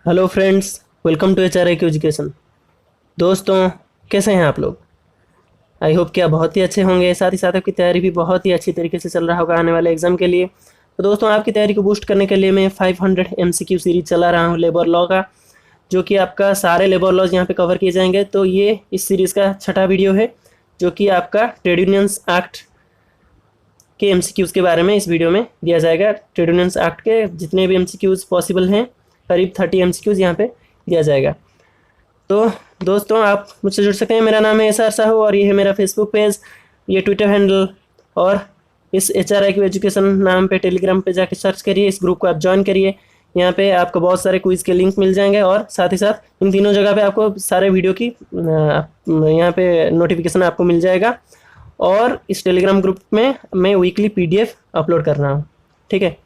Hello friends, welcome to HRIQ education. दोस्तों, कैसे हैं आप लोग? आई होप कि आप बहुत ही अच्छे होंगे। साथ ही साथ आपकी तैयारी भी बहुत ही अच्छी तरीके से चल रहा होगा आने वाले एग्जाम के लिए। तो दोस्तों, आपकी तैयारी को बूस्ट करने के लिए मैं 500 MCQ सीरीज चला रहा हूं लेबर लॉ का, जो कि आपका सारे लेबर लॉज यहाँ पे कवर किए जाएंगे। तो ये इस सीरीज़ का छठा वीडियो है, जो कि आपका ट्रेड यूनियंस एक्ट के MCQs के बारे में इस वीडियो में दिया जाएगा। ट्रेड यूनियंस एक्ट के जितने भी MCQs पॉसिबल हैं, करीब 30 MCQs यहाँ पे दिया जाएगा। तो दोस्तों, आप मुझसे जुड़ सकते हैं। मेरा नाम है SR साहू और ये है मेरा फेसबुक पेज, ये ट्विटर हैंडल, और इस HRIQ एजुकेशन नाम पे टेलीग्राम पे जाके सर्च करिए। इस ग्रुप को आप ज्वाइन करिए। यहाँ पे आपको बहुत सारे क्विज़ के लिंक मिल जाएंगे और साथ ही साथ इन तीनों जगह पे आपको सारे वीडियो की यहाँ पे नोटिफिकेशन आपको मिल जाएगा। और इस टेलीग्राम ग्रुप में मैं वीकली PDF अपलोड कर रहा हूँ। ठीक है,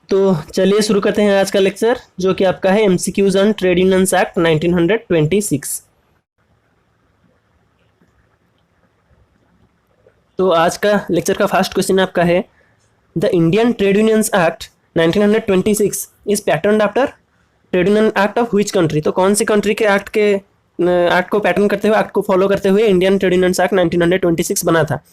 तो चलिए शुरू करते हैं आज का लेक्चर, जो कि आपका है MCQs on trade unions act 1926। तो आज का लेक्चर का फर्स्ट क्वेश्चन आपका है, the Indian trade unions act 1926 is patterned after trade union act of which country. तो कौन सी कंट्री के एक्ट को पैटर्न करते हुए, एक्ट को फॉलो करते हुए इंडियन ट्रेड यूनियंस एक्ट 1926 बना था?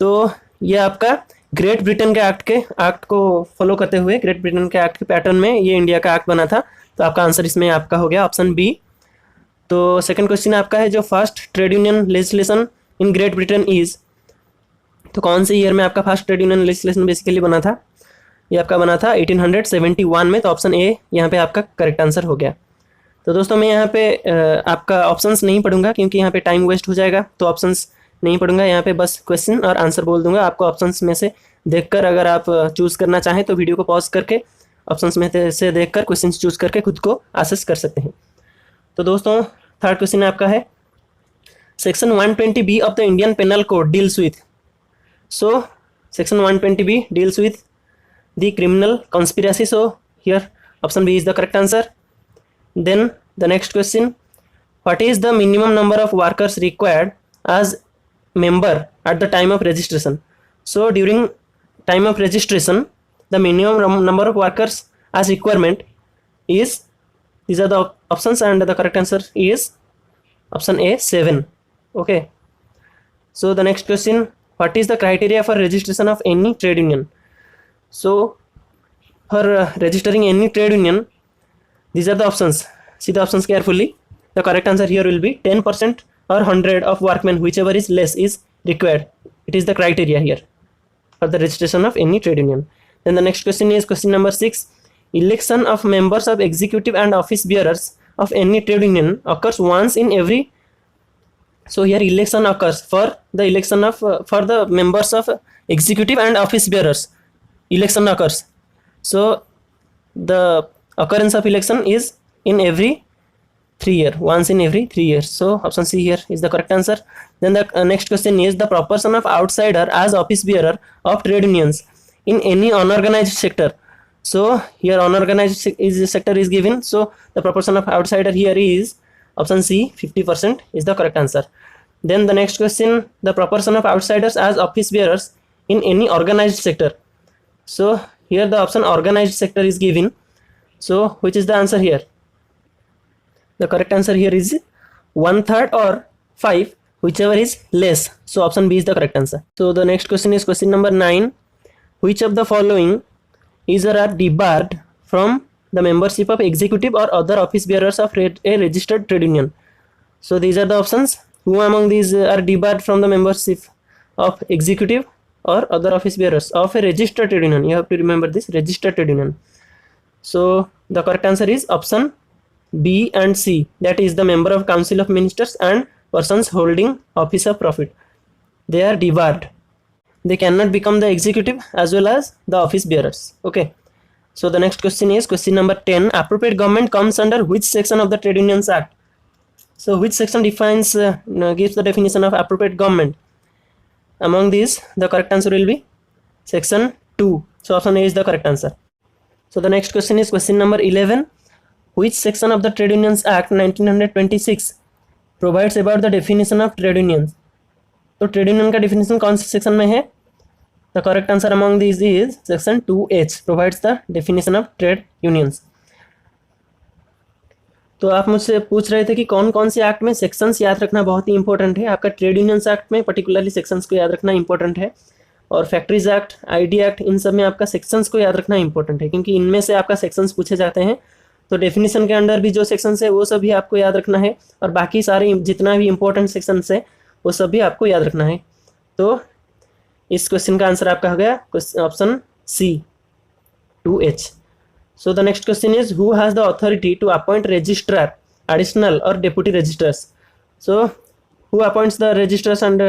तो ये आपका ग्रेट ब्रिटेन के एक्ट को फॉलो करते हुए, ग्रेट ब्रिटेन के एक्ट के पैटर्न में ये इंडिया का एक्ट बना था। तो आपका आंसर इसमें आपका हो गया ऑप्शन बी। तो सेकंड क्वेश्चन आपका है, जो first trade union legislation in great Britain is. तो कौन से ईयर में आपका first trade union legislation basically बना था? ये आपका बना था 1871 में। तो ऑप्शन ए यहाँ पे आपका करेक्ट आंसर हो गया। तो दोस्तों, मैं यहाँ पे आपका ऑप्शंस नहीं पढ़ूंगा क्योंकि यहाँ पे टाइम वेस्ट हो जाएगा, तो ऑप्शंस नहीं पढ़ूंगा। यहाँ पे बस क्वेश्चन और आंसर बोल दूंगा। आपको ऑप्शंस में से देखकर, अगर आप चूज़ करना चाहें तो वीडियो को पॉज करके ऑप्शंस में से देखकर क्वेश्चन चूज़ करके खुद को असेस कर सकते हैं। तो दोस्तों, थर्ड क्वेश्चन आपका है, section 120B of the Indian penal code deals with. So section 120B deals with the criminal conspiracy. So here option B is the correct answer. Then the next question, what is the minimum number of workers required as member at the time of registration? So during time of registration, the minimum number of workers as requirement is, these are the options, and the correct answer is option A, 7. Okay, so the next question, what is the criteria for registration of any trade union? So for registering any trade union, these are the options. See the options carefully. The correct answer here will be 10% or 100 of workmen, whichever is less is required. It is the criteria here for the registration of any trade union. Then the next question is question number 6. Election of members of executive and office bearers of any trade union occurs once in every. So here election occurs for the election of for the members of executive and office bearers. Election occurs. So the occurrence of election is in every 3 years, once in every 3 years. So option C here is the correct answer. Then the next question is the proportion of outsider as office bearer of trade unions in any unorganized sector. So here unorganized sector is given, so the proportion of outsider here is option C, 50% is the correct answer. Then the next question, the proportion of outsiders as office bearers in any organized sector. So here the option organized sector is given. So which is the answer here? The correct answer here is 1/3 or 5, whichever is less. So option B is the correct answer. So the next question is question number 9. Which of the following is or are debarred from the membership of executive or other office bearers of a registered trade union? So these are the options. Who among these are debarred from the membership of executive or other office bearers of a registered trade union? You have to remember this, registered trade union. So the correct answer is option B and C, that is the member of council of ministers and persons holding office of profit. They are debarred. They cannot become the executive as well as the office bearers. Okay, so the next question is question number 10. Appropriate government comes under which section of the Trade Unions Act? So which section defines gives the definition of appropriate government? Among these, the correct answer will be section 2. So option A is the correct answer. So the next question is question number 11. Which section of the Trade Unions Act 1926 provides about the definition of trade unions? तो trade union का definition कौन से section में है? The correct answer among this is section 2H, provides the definition of trade unions. तो आप मुझसे पूछ रहे थे कि कौन कौन से एक्ट में सेक्शंस याद रखना बहुत ही इंपॉर्टेंट है। आपका ट्रेड यूनियंस एक्ट में पर्टिकुलरली सेक्शंस को याद रखना इंपॉर्टेंट है, और फैक्ट्रीज एक्ट, आईडी एक्ट, इन सब में आपका सेक्शंस को याद रखना इंपॉर्टेंट है, क्योंकि इनमें से आपका सेक्शंस पूछे जाते हैं। तो डेफिनेशन के अंडर भी जो सेक्शंस है वो सब भी आपको याद रखना है, और बाकी सारे जितना भी इंपॉर्टेंट सेक्शंस है वो सब भी आपको याद रखना है। तो इस क्वेश्चन का आंसर आपका हो गया option C 2H। So the next question is, who has the authority to appoint registrar, additional or deputy registrars? So who appoints the registrars and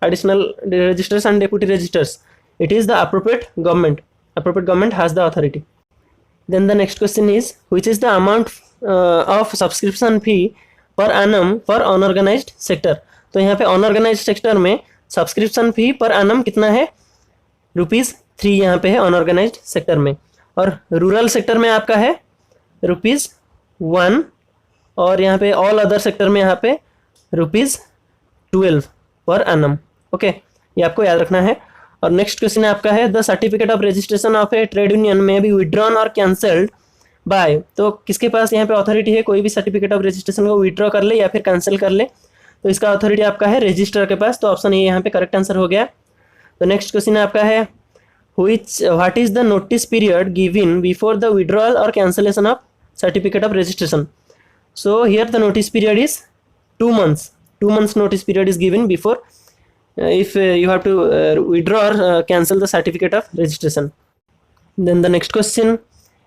additional registrars and deputy registrars? It is the appropriate government. Appropriate government has the authority. Then the next question is, which is the amount of subscription fee per annum for unorganized sector? तो यहाँ पे unorganized sector में subscription फी पर annum कितना है? ₹3 यहाँ पे है अनऑर्गेनाइज्ड सेक्टर में, और रूरल सेक्टर में आपका है ₹1, और यहाँ पे ऑल अदर सेक्टर में यहाँ पे ₹12 पर annum। ओके, ये आपको याद रखना है। और नेक्स्ट क्वेश्चन आपका है, the certificate of registration of a trade union में बी विड्रॉन और कैंसल्ड बाय। तो किसके पास यहाँ पे अथॉरिटी है कोई भी सर्टिफिकेट ऑफ रजिस्ट्रेशन को विड्रॉ कर ले या फिर कैंसिल कर ले? तो इसका अथॉरिटी आपका है रजिस्ट्रार के पास। तो ऑप्शन ए यहाँ पे करेक्ट आंसर हो गया। तो नेक्स्ट क्वेश्चन आपका है, what is the notice period given before the withdrawal और cancellation of certificate of registration? So here the notice period is 2 months। 2 months notice period is given before if you have to withdraw or cancel the certificate of registration. Then the next question,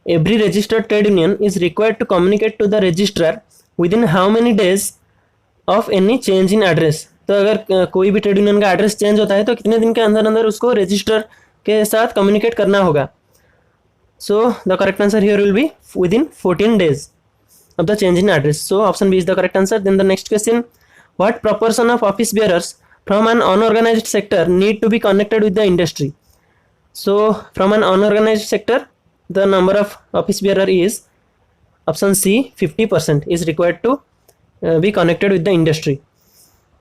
every registered trade union is required to communicate to the registrar within how many days of any change in address? तो अगर कोई भी trade union का address change होता है तो कितने दिन के अंदर अंदर उसको रजिस्टर के साथ कम्युनिकेट करना होगा? सो the correct answer here will B within 14 days of the change in address. So option B is the correct answer. Then the next question, what proportion of office bearers from an unorganized sector need to be connected with the industry? So from an unorganized sector, the number of office bearer is option C 50% is required to be connected with the industry.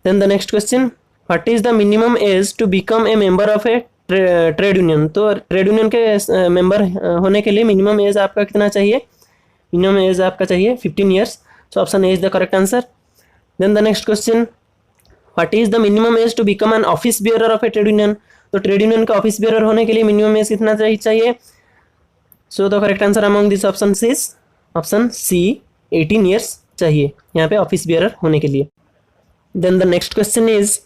Then the next question, what is the minimum age to become a member of a trade union? तो trade union के member होने के लिए minimum as आपका कितना चाहिए? Minimum age आपका चाहिए 15 years. So option A is the correct answer. Then the next question, what is the minimum age to become an office bearer of a trade union? तो trade union का office bearer होने के लिए minimum age कितना चाहिए? So the correct answer among this option is option C 18 years चाहिए यहाँ पे ऑफिस बियरर होने के लिए. Then the next question is,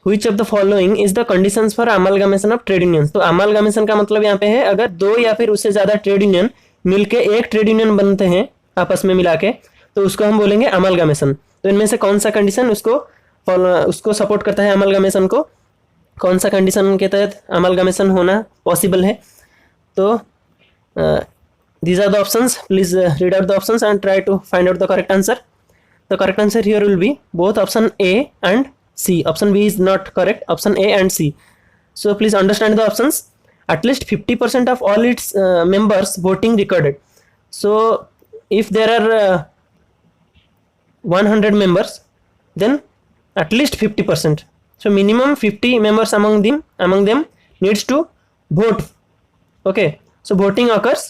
which of the following is the conditions for amalgamation of trade unions? तो amalgamation का मतलब यहाँ पे है अगर 2 या फिर उससे ज़्यादा ट्रेड यूनियन मिलके एक ट्रेड यूनियन बनते हैं आपस में मिला के, तो उसको हम बोलेंगे amalgamation. तो इनमें से कौन सा कंडीशन उसको सपोर्ट करता है amalgamation को? कौन सा कंडीशन के तहत amalgamation होना पॉसिबल है? तो these are the options. Please read out the options and try to find out the correct answer. The correct answer here will be both option A and C. Option B is not correct. Option A and C. So please understand the options. At least 50% of all its members voting recorded. So if there are 100 members, then at least 50%. So minimum 50 members among them needs to vote. Okay. So voting occurs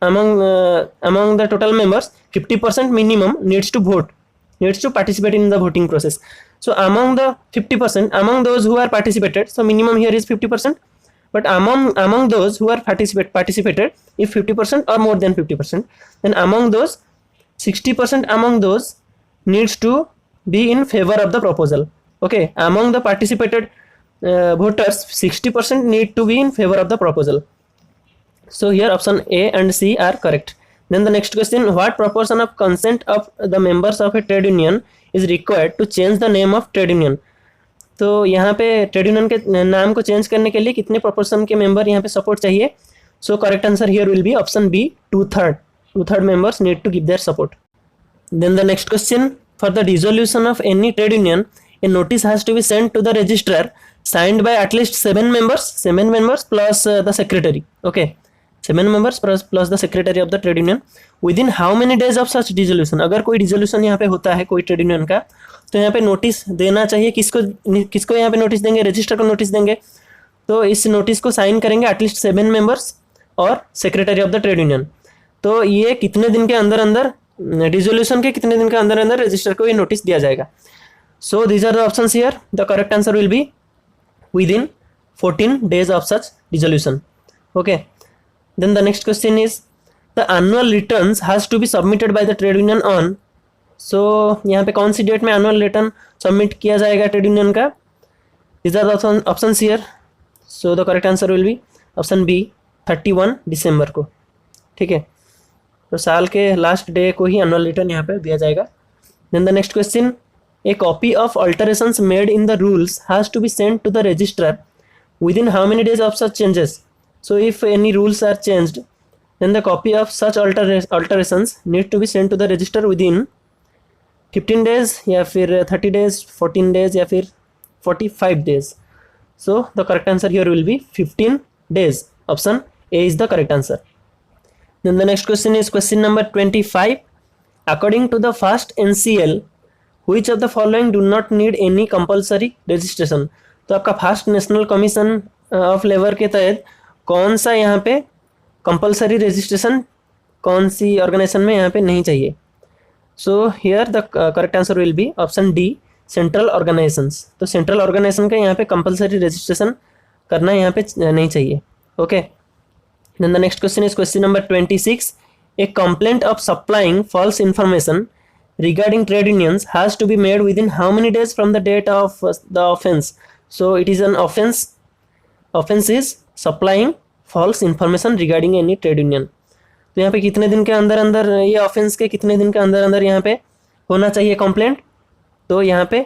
among the total members. 50% minimum needs to vote. Needs to participate in the voting process. So among the 50%, among those who are participated, so minimum here is 50%, but among those who are participated, if 50% or more than 50%, then among those 60% among those needs to be in favor of the proposal. Okay, among the participated voters, 60% need to be in favor of the proposal. So here option A and C are correct. Then the next question, what proportion of consent of the members of a trade union is required to change the name of trade union? तो यहाँ पे trade union के नाम को change करने के लिए कितने प्रोपोर्शन के मेंबर यहाँ पे सपोर्ट चाहिए? So correct answer here will be option B 2/3. 2/3 members need to give their support. Then the next question, for the dissolution of any trade union, a notice has to be sent to the registrar signed by at least 7 members plus the secretary. Okay. 7 members plus the secretary of the trade union. Within how many days of such dissolution? अगर कोई dissolution यहाँ पे होता है कोई trade union का, तो यहाँ पे नोटिस देना चाहिए. किसको यहाँ पे नोटिस देंगे? रजिस्टर को नोटिस देंगे. तो इस नोटिस को साइन करेंगे एटलीस्ट 7 members और secretary of the trade union. तो ये कितने दिन के अंदर अंदर डिसोल्यूशन के कितने दिन के अंदर अंदर रजिस्टर को ये नोटिस दिया जाएगा। So these are the options here, the correct answer will be within 14 days of such dissolution. Okay, then the next question is the annual returns has to be submitted by the trade union on. So यहाँ पे कौन सी date में annual return submit किया जाएगा trade union का? these are the options here. So the correct answer will be option B, 31 दिसंबर को। ठीक है, तो साल के लास्ट डे को ही एनुअल रिटर्न यहाँ पे दिया जाएगा। Then the next question, a copy of alterations made in the rules has to be sent to the registrar within how many days of such changes? So if any rules are changed, then the copy of such alterations need to be sent to the register within 15 days या फिर 30 days, 14 days या फिर 45 days. So the correct answer here will be 15 days. Option A is the correct answer. Then the next question is question number 25. According to the first NCL, which of the following do not need any compulsory registration? तो आपका first national commission of labour के तहत कौन सा यहाँ पे compulsory registration कौन सी organisation में यहाँ पे नहीं चाहिए? सो here the correct answer will be option D, central organisations. तो सेंट्रल ऑर्गेनाइजेशन का यहाँ पे कंपलसरी रजिस्ट्रेशन करना यहाँ पे नहीं चाहिए। Okay, then the next question is question number 26. A complaint of supplying false information regarding trade unions has to be made within how many days from the date of the offense? So it is an offense. Offense is supplying false information regarding any trade union. तो यहाँ पे कितने दिन के अंदर अंदर ये offence के कितने दिन के अंदर अंदर यहाँ पे होना चाहिए कंप्लेंट? तो यहाँ पे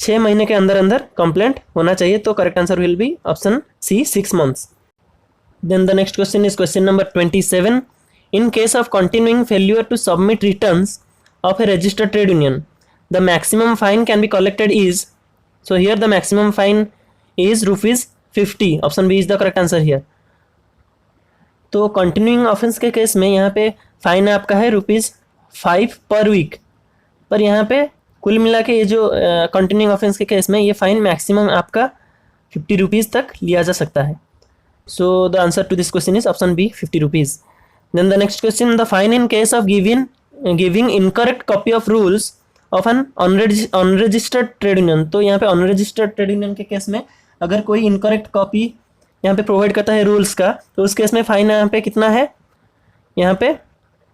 6 महीने के अंदर अंदर कंप्लेंट होना चाहिए। तो correct answer will be option C, 6 months. Then the next question is question number 27. In case of continuing failure to submit returns of a registered trade union, the maximum fine can be collected is, so here the maximum fine is ₹50. Option B is the correct answer here. तो continuing offence के case में यहाँ पे fine आपका है ₹5 पर week, पर यहाँ पे कुल मिला के ये जो कंटिन्यूइंग ऑफेंस के केस में ये फाइन मैक्सिमम आपका ₹50 तक लिया जा सकता है। So the answer to this question is option B, ₹50. Then the next question, the fine in case of giving incorrect copy of rules of an unregistered trade union. तो यहाँ पे unregistered trade union के case में अगर कोई incorrect copy यहाँ पे provide करता है रूल्स का, तो उस केस में फाइन यहाँ पे कितना है? यहाँ पे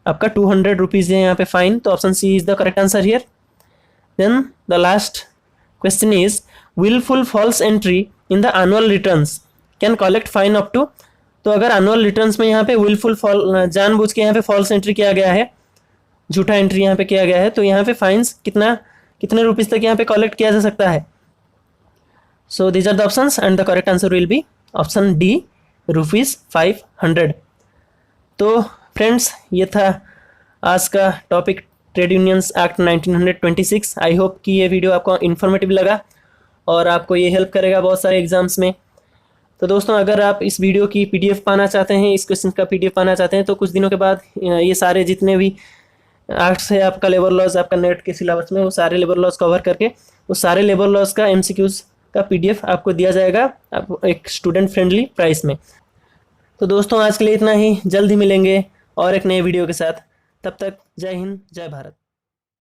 आपका ₹200 है यहाँ पे फाइन। तो option C is the correct answer here. Then the last question is willful false entry in the annual returns can collect fine up to, तो अगर एनुअल रिटर्न्स में यहाँ पे willful जानबूझ के यहाँ पे फॉल्स एंट्री किया गया है, झूठा एंट्री यहाँ पे किया गया है, तो यहाँ पे फाइन्स कितने रुपीस तक यहाँ पे कलेक्ट किया जा सकता है? So these are the options and the correct answer will be option D, ₹500. तो फ्रेंड्स, ये था आज का topic trade unions act 1926. I hope कि ये वीडियो आपको इन्फॉर्मेटिव लगा और आपको ये हेल्प करेगा बहुत सारे एग्जाम्स में। तो दोस्तों, अगर आप इस वीडियो की PDF पाना चाहते हैं, इस क्वेश्चन का PDF पाना चाहते हैं, तो कुछ दिनों के बाद ये सारे जितने भी एक्ट्स है आपका लेबर लॉज आपका नेट के सिलेबस में, वो सारे लेबर लॉज कवर करके उस सारे लेबर लॉज का MCQs का PDF आपको दिया जाएगा आप एक स्टूडेंट फ्रेंडली प्राइस में। तो दोस्तों, आज के लिए इतना ही। जल्द ही मिलेंगे और एक नए वीडियो के साथ। तब तक जय हिंद, जय भारत।